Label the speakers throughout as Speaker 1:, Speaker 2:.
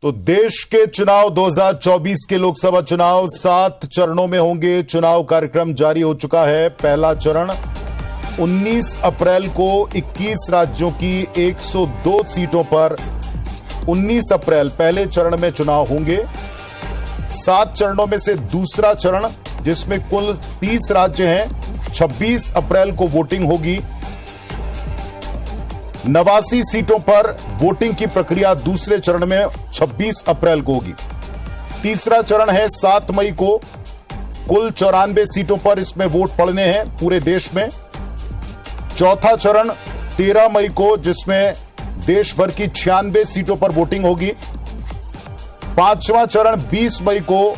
Speaker 1: तो देश के चुनाव 2024 के लोकसभा चुनाव 7 चरणों में होंगे। चुनाव कार्यक्रम जारी हो चुका है। पहला चरण 19 अप्रैल को 21 राज्यों की 102 सीटों पर 19 अप्रैल पहले चरण में चुनाव होंगे। 7 चरणों में से दूसरा चरण, जिसमें कुल 30 राज्य हैं, 26 अप्रैल को वोटिंग होगी। 89 सीटों पर वोटिंग की प्रक्रिया दूसरे चरण में 26 अप्रैल को होगी। तीसरा चरण है 7 मई को। कुल 94 सीटों पर इसमें वोट पड़ने हैं पूरे देश में। चौथा चरण 13 मई को, जिसमें देश भर की 96 सीटों पर वोटिंग होगी। पांचवा चरण 20 मई को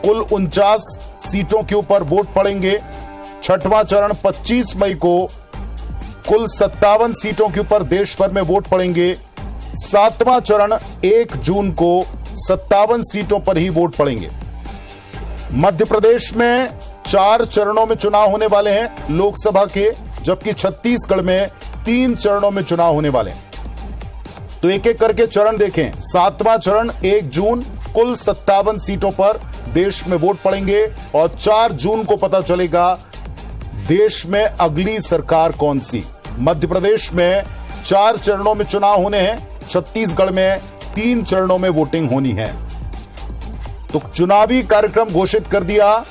Speaker 1: कुल 49 सीटों के ऊपर वोट पड़ेंगे। छठवां चरण 25 मई को कुल 57 सीटों के ऊपर देश भर में वोट पड़ेंगे। सातवां चरण 1 जून को 57 सीटों पर ही वोट पड़ेंगे। मध्य प्रदेश में 4 चरणों में चुनाव होने वाले हैं लोकसभा के, जबकि छत्तीसगढ़ में 3 चरणों में चुनाव होने वाले हैं। तो एक एक करके चरण देखें। 7वां चरण 1 जून, कुल 57 सीटों पर देश में वोट पड़ेंगे और 4 जून को पता चलेगा देश में अगली सरकार कौन सी। मध्य प्रदेश में 4 चरणों में चुनाव होने हैं, छत्तीसगढ़ में 3 चरणों में वोटिंग होनी है। तो चुनावी कार्यक्रम घोषित कर दिया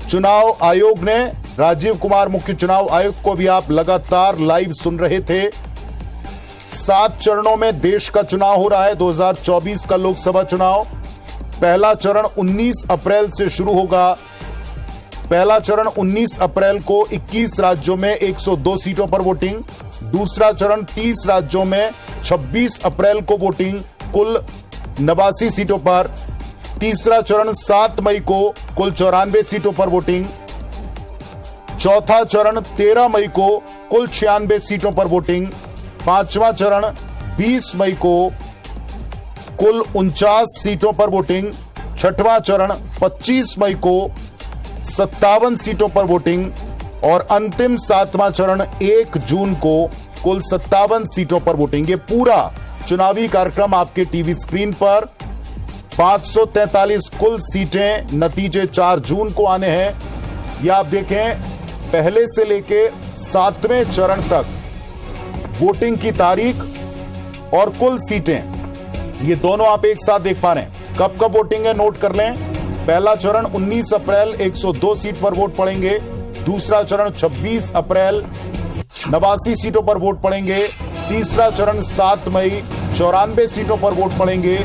Speaker 1: चुनाव आयोग ने। राजीव कुमार मुख्य चुनाव आयुक्त को भी आप लगातार लाइव सुन रहे थे। 7 चरणों में देश का चुनाव हो रहा है। 2024 का लोकसभा चुनाव पहला चरण 19 अप्रैल से शुरू होगा। पहला चरण 19 अप्रैल को 21 राज्यों में 102 सीटों पर वोटिंग। दूसरा चरण 30 राज्यों में 26 अप्रैल को वोटिंग, कुल 89 सीटों पर। तीसरा चरण 7 मई को कुल 94 सीटों पर वोटिंग। चौथा चरण 13 मई को कुल 96 सीटों पर वोटिंग। पांचवा चरण 20 मई को कुल 49 सीटों पर वोटिंग। छठवां चरण 25 मई को 57 सीटों पर वोटिंग और अंतिम 7वां चरण 1 जून को कुल 57 सीटों पर वोटिंग। ये पूरा चुनावी कार्यक्रम आपके टीवी स्क्रीन पर। 543 कुल सीटें, नतीजे 4 जून को आने हैं। ये आप देखें, पहले से लेके 7वें चरण तक वोटिंग की तारीख और कुल सीटें, ये दोनों आप एक साथ देख पा रहे हैं। कब कब वोटिंग है, नोट कर लें। पहला चरण 19 अप्रैल 102 सीट पर वोट पड़ेंगे। दूसरा चरण 26 अप्रैल 89 सीटों पर वोट पड़ेंगे। तीसरा चरण 7 मई 94 सीटों पर वोट पड़ेंगे।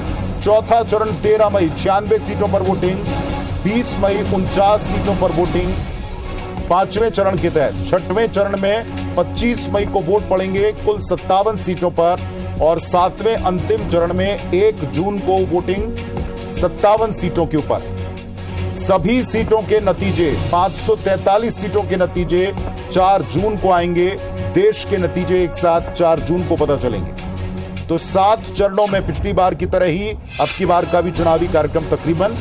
Speaker 1: चौथा चरण 13 मई 96 सीटों पर वोटिंग। 20 मई 49 सीटों पर वोटिंग 5वें चरण के तहत। छठवें चरण में 25 मई को वोट पड़ेंगे कुल 57 सीटों पर और 7वें अंतिम चरण में 1 जून को वोटिंग 57 सीटों के ऊपर। सभी सीटों के नतीजे, 543 सीटों के नतीजे 4 जून को आएंगे। देश के नतीजे एक साथ 4 जून को पता चलेंगे। तो 7 चरणों में पिछली बार की तरह ही अब की बार का भी चुनावी कार्यक्रम तकरीबन।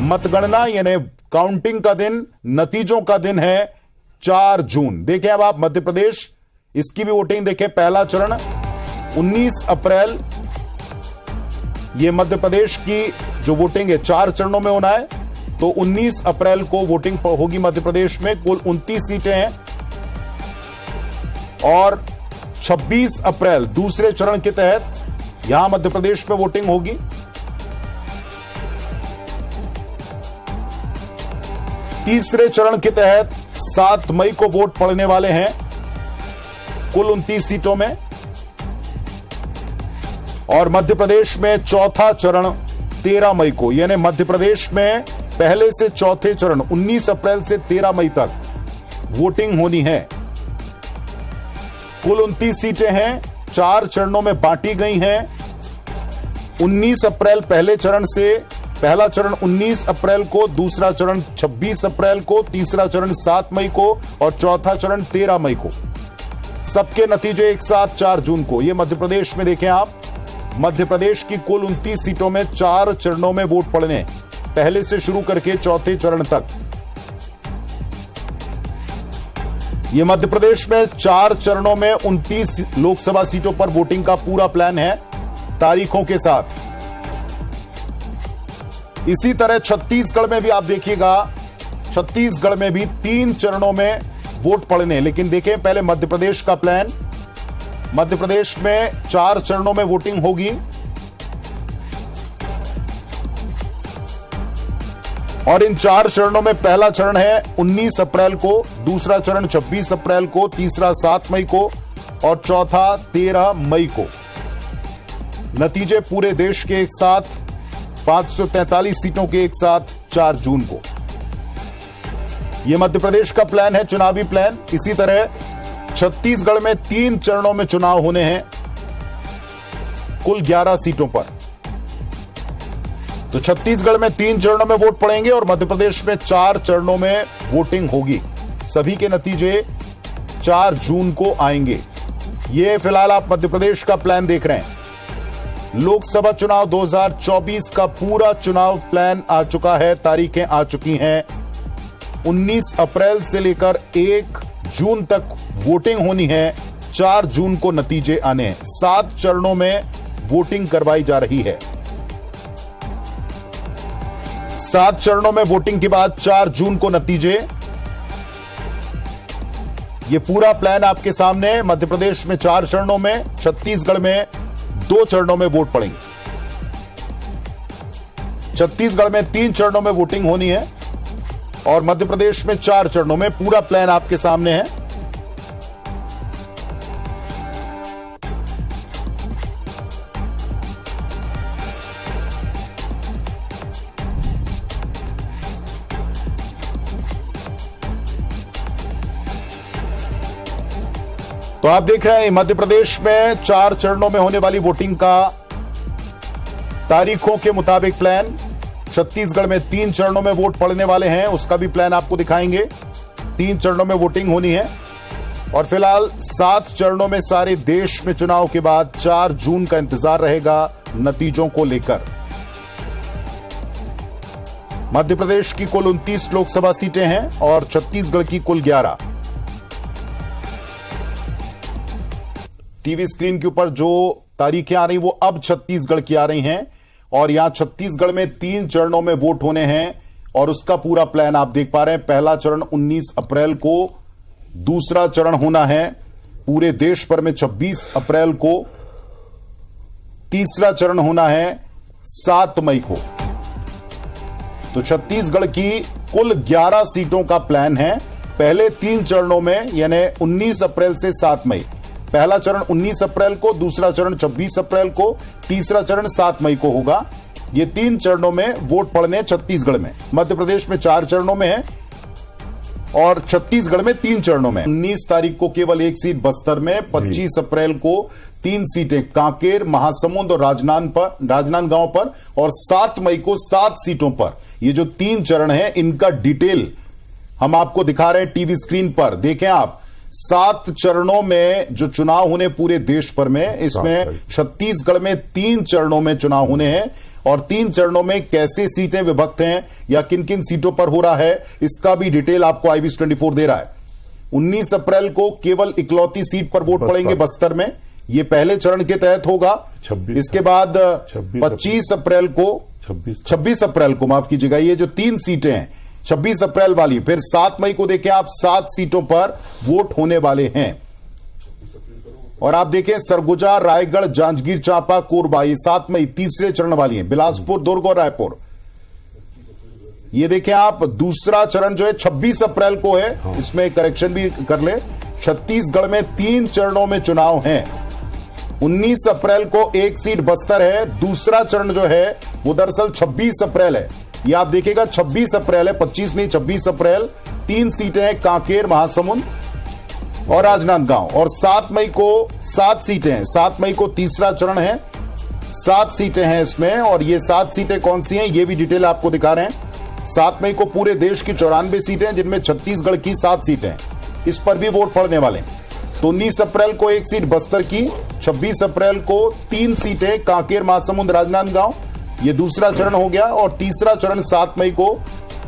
Speaker 1: मतगणना यानी काउंटिंग का दिन, नतीजों का दिन है 4 जून। देखें अब आप मध्य प्रदेश, इसकी भी वोटिंग देखें। पहला चरण 19 अप्रैल, यह मध्य प्रदेश की जो वोटिंग है 4 चरणों में होना है। तो 19 अप्रैल को वोटिंग होगी मध्य प्रदेश में। कुल 29 सीटें हैं और 26 अप्रैल दूसरे चरण के तहत यहां मध्य प्रदेश में वोटिंग होगी। तीसरे चरण के तहत 7 मई को वोट पड़ने वाले हैं कुल 29 सीटों में। और मध्य प्रदेश में चौथा चरण 13 मई को, यानी मध्य प्रदेश में पहले से चौथे चरण 19 अप्रैल से 13 मई तक वोटिंग होनी है। कुल 29 सीटें हैं, 4 चरणों में बांटी गई हैं। 19 अप्रैल पहले चरण से, पहला चरण 19 अप्रैल को, दूसरा चरण 26 अप्रैल को, तीसरा चरण 7 मई को और चौथा चरण 13 मई को। सबके नतीजे एक साथ 4 जून को। यह मध्य प्रदेश में देखें आप, मध्य प्रदेश की कुल 29 सीटों में 4 चरणों में वोट पड़ने, पहले से शुरू करके चौथे चरण तक। यह मध्य प्रदेश में 4 चरणों में 29 लोकसभा सीटों पर वोटिंग का पूरा प्लान है तारीखों के साथ। इसी तरह छत्तीसगढ़ में भी आप देखिएगा, छत्तीसगढ़ में भी 3 चरणों में वोट पड़ने। लेकिन देखें पहले मध्य प्रदेश का प्लान। मध्य प्रदेश में 4 चरणों में वोटिंग होगी और इन 4 चरणों में पहला चरण है 19 अप्रैल को, दूसरा चरण 26 अप्रैल को, तीसरा 7 मई को और चौथा 13 मई को। नतीजे पूरे देश के एक साथ 543 सीटों के एक साथ 4 जून को। यह मध्य प्रदेश का प्लान है, चुनावी प्लान। इसी तरह छत्तीसगढ़ में 3 चरणों में चुनाव होने हैं, कुल 11 सीटों पर। तो छत्तीसगढ़ में 3 चरणों में वोट पड़ेंगे और मध्य प्रदेश में 4 चरणों में वोटिंग होगी। सभी के नतीजे 4 जून को आएंगे। यह फिलहाल आप मध्य प्रदेश का प्लान देख रहे हैं। लोकसभा चुनाव 2024 का पूरा चुनाव प्लान आ चुका है, तारीखें आ चुकी हैं। 19 अप्रैल से लेकर 1 जून तक वोटिंग होनी है, 4 जून को नतीजे आने हैं। 7 चरणों में वोटिंग करवाई जा रही है। 7 चरणों में वोटिंग के बाद 4 जून को नतीजे। यह पूरा प्लान आपके सामने है। मध्य प्रदेश में 4 चरणों में, छत्तीसगढ़ में 2 चरणों में वोट पड़ेंगे। छत्तीसगढ़ में 3 चरणों में वोटिंग होनी है और मध्य प्रदेश में 4 चरणों में। पूरा प्लान आपके सामने है। तो आप देख रहे हैं मध्य प्रदेश में 4 चरणों में होने वाली वोटिंग का तारीखों के मुताबिक प्लान। छत्तीसगढ़ में 3 चरणों में वोट पड़ने वाले हैं, उसका भी प्लान आपको दिखाएंगे। 3 चरणों में वोटिंग होनी है और फिलहाल 7 चरणों में सारे देश में चुनाव के बाद 4 जून का इंतजार रहेगा नतीजों को लेकर। मध्य प्रदेश की कुल 29 लोकसभा सीटें हैं और छत्तीसगढ़ की कुल 11। टीवी स्क्रीन के ऊपर जो तारीखें आ रही वो अब छत्तीसगढ़ की आ रही हैं और यहां छत्तीसगढ़ में 3 चरणों में वोट होने हैं और उसका पूरा प्लान आप देख पा रहे हैं। पहला चरण 19 अप्रैल को, दूसरा चरण होना है पूरे देश भर में 26 अप्रैल को, तीसरा चरण होना है 7 मई को। तो छत्तीसगढ़ की कुल 11 सीटों का प्लान है। पहले 3 चरणों में यानी 19 अप्रैल से 7 मई। पहला चरण 19 अप्रैल को, दूसरा चरण 26 अप्रैल को, तीसरा चरण 7 मई को होगा। ये 3 चरणों में वोट पड़ने छत्तीसगढ़ में। मध्य प्रदेश में 4 चरणों में है और छत्तीसगढ़ में 3 चरणों में। 19 तारीख को केवल 1 सीट बस्तर में, 25 अप्रैल को 3 सीटें कांकेर, महासमुंद और राजनांदगांव पर और 7 मई को 7 सीटों पर। ये जो 3 चरण हैं इनका डिटेल हम आपको दिखा रहे हैं टीवी स्क्रीन पर। देखें आप, 7 चरणों में जो चुनाव होने पूरे देश भर में, इसमें छत्तीसगढ़ में 3 चरणों में चुनाव होने हैं और 3 चरणों में कैसे सीटें विभक्त हैं या किन किन सीटों पर हो रहा है, इसका भी डिटेल आपको IBC 24 दे रहा है। 19 अप्रैल को केवल इकलौती सीट पर वोट पड़ेंगे बस्तर में, यह पहले चरण के तहत होगा। इसके बाद 25 अप्रैल को, 26 अप्रैल को माफ कीजिएगा, ये जो 3 सीटें हैं 26 अप्रैल वाली, फिर 7 मई को देखें आप 7 सीटों पर वोट होने वाले हैं। और आप देखें सरगुजा, रायगढ़, जांजगीर चांपा, कोरबा, ये 7 मई तीसरे चरण वाली हैं। बिलासपुर, दुर्ग और रायपुर, ये देखें आप दूसरा चरण जो है 26 अप्रैल को है। इसमें करेक्शन भी कर ले, छत्तीसगढ़ में 3 चरणों में चुनाव हैं। 19 अप्रैल को 1 सीट बस्तर है। दूसरा चरण जो है वो दरअसल 26 अप्रैल है। ये आप देखिएगा 26 अप्रैल है, 25 नहीं 26 अप्रैल। 3 सीटें हैं कांकेर, महासमुंद और राजनांदगांव और 7 मई को 7 सीटें हैं। 7 मई को तीसरा चरण है, 7 सीटें हैं इसमें और ये 7 सीटें कौन सी हैं ये भी डिटेल आपको दिखा रहे हैं। 7 मई को पूरे देश की 94 सीटें हैं जिनमें छत्तीसगढ़ की 7 सीटें हैं, इस पर भी वोट पड़ने वाले हैं। तो 19 अप्रैल को 1 सीट बस्तर की, 26 अप्रैल को 3 सीटें कांकेर, महासमुंद, राजनांदगांव, ये दूसरा चरण हो गया और तीसरा चरण 7 मई को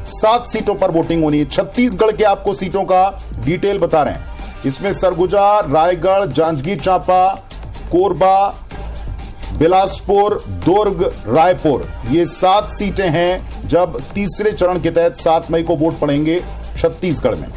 Speaker 1: 7 सीटों पर वोटिंग होनी है। छत्तीसगढ़ के आपको सीटों का डिटेल बता रहे हैं। इसमें सरगुजा, रायगढ़, जांजगीर चांपा, कोरबा, बिलासपुर, दुर्ग, रायपुर, ये 7 सीटें हैं जब तीसरे चरण के तहत 7 मई को वोट पड़ेंगे छत्तीसगढ़ में।